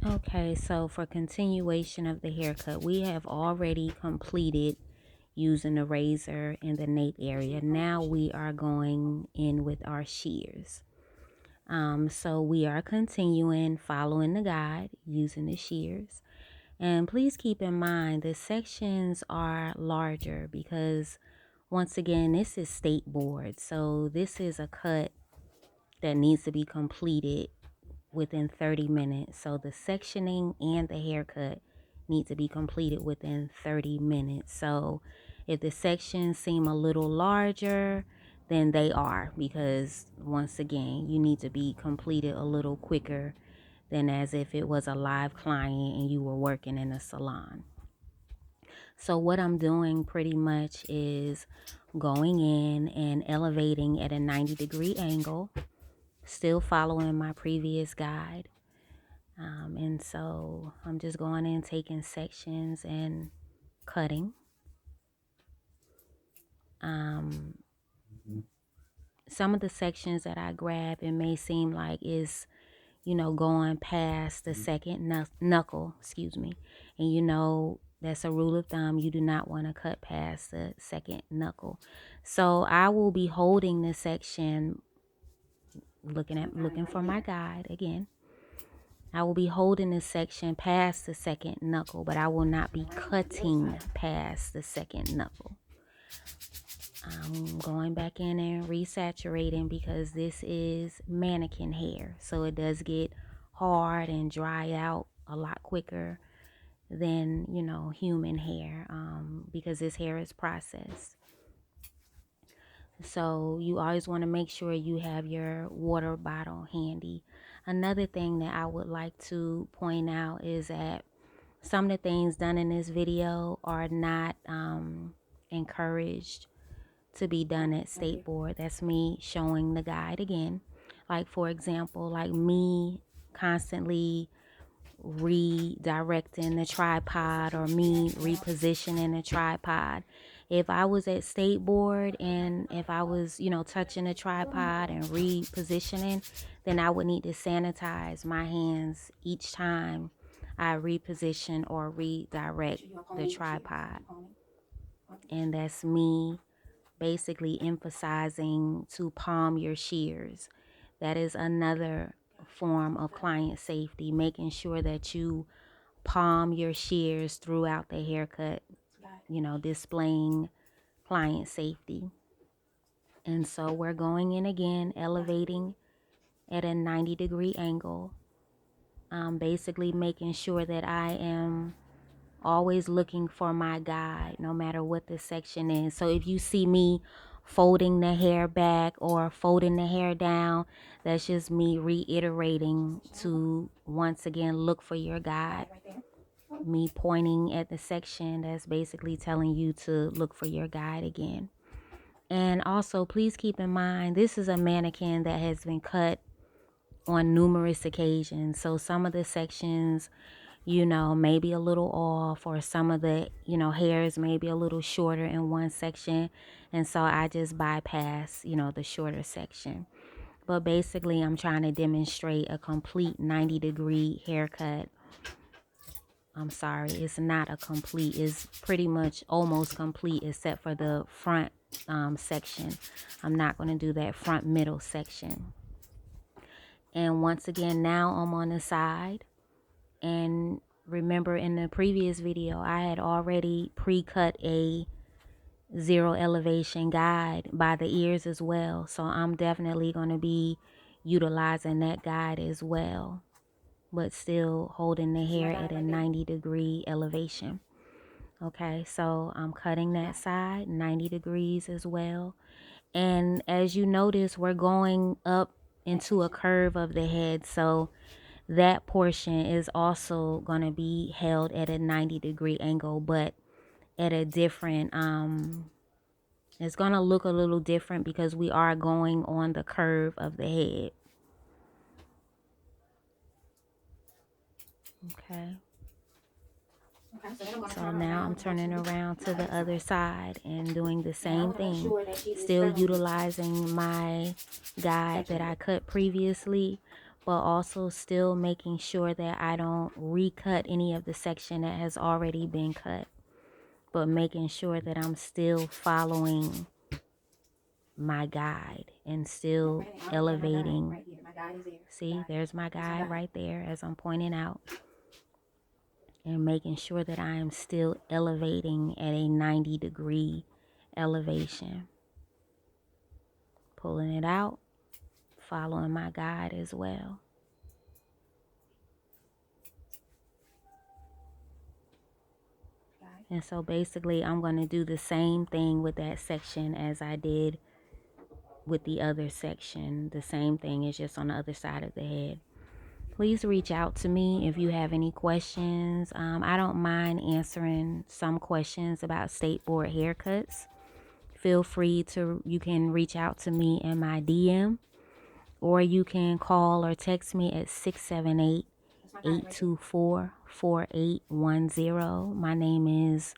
Okay, so for continuation of the haircut, we have already completed using the razor in the nape area. Now we are going in with our shears. So we are continuing following the guide using the shears. And please keep in mind the sections are larger because once again, this is state board. So this is a cut that needs to be completed within 30 minutes. So the sectioning and the haircut need to be completed within 30 minutes. So if the sections seem a little larger, then they are, because once again, you need to be completed a little quicker than as if it was a live client and you were working in a salon. So what I'm doing pretty much is going in and elevating at a 90-degree angle, still following my previous guide. And so I'm just going in, taking sections and cutting. Some of the sections that I grab, it may seem like is, going past the second knuckle, and that's a rule of thumb. You do not want to cut past the second knuckle. So I will be holding this section, looking for my guide again. I will be holding this section past the second knuckle, but I will not be cutting past the second knuckle. I'm going back in and resaturating because this is mannequin hair. So it does get hard and dry out a lot quicker than, human hair, because this hair is processed. So you always want to make sure you have your water bottle handy. Another thing that I would like to point out is that some of the things done in this video are not encouraged to be done at state board. That's me showing the guide again. Like, for example, like me constantly redirecting the tripod or me repositioning the tripod. If I was at state board and if I was, touching the tripod and repositioning, then I would need to sanitize my hands each time I reposition or redirect the tripod. And that's me basically emphasizing to palm your shears. That is another form of client safety, making sure that you palm your shears throughout the haircut, displaying client safety. And so we're going in again, elevating at a 90-degree angle, basically making sure that I am always looking for my guide no matter what the section is. So if you see me folding the hair back or folding the hair down, that's just me reiterating to once again look for your guide. Me pointing at the section, that's basically telling you to look for your guide again. And also please keep in mind, this is a mannequin that has been cut on numerous occasions. So some of the sections, maybe a little off, or some of the, hairs maybe a little shorter in one section. And so I just bypass, the shorter section. But basically, I'm trying to demonstrate a complete 90-degree haircut. I'm sorry, it's not a complete, it's pretty much almost complete except for the front section. I'm not going to do that front middle section. And once again, now I'm on the side. And remember, in the previous video, I had already pre-cut a zero elevation guide by the ears as well. So I'm definitely going to be utilizing that guide as well, but still holding the hair at a 90-degree elevation. Okay, so I'm cutting that side 90 degrees as well. And as you notice, we're going up into a curve of the head. So that portion is also going to be held at a 90-degree angle, but at a different, it's going to look a little different because we are going on the curve of the head. Okay. So now I'm turning around to the other side and doing the same thing. Still utilizing my guide that I cut previously, but also still making sure that I don't recut any of the section that has already been cut, but making sure that I'm still following my guide and still elevating. See, there's my guide right there as I'm pointing out, and making sure that I am still elevating at a 90-degree elevation. Pulling it out, following my guide as well. And so basically I'm going to do the same thing with that section as I did with the other section. The same thing is just on the other side of the head. Please reach out to me if you have any questions. I don't mind answering some questions about state board haircuts. Feel free to, you can reach out to me in my DM, or you can call or text me at 678-824-4810. My name is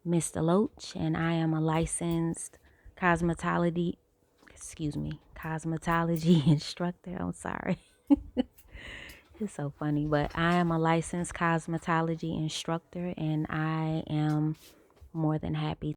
Mr. Loach, and I am a licensed cosmetology instructor. I'm sorry. It's so funny, but I am a licensed cosmetology instructor, and I am more than happy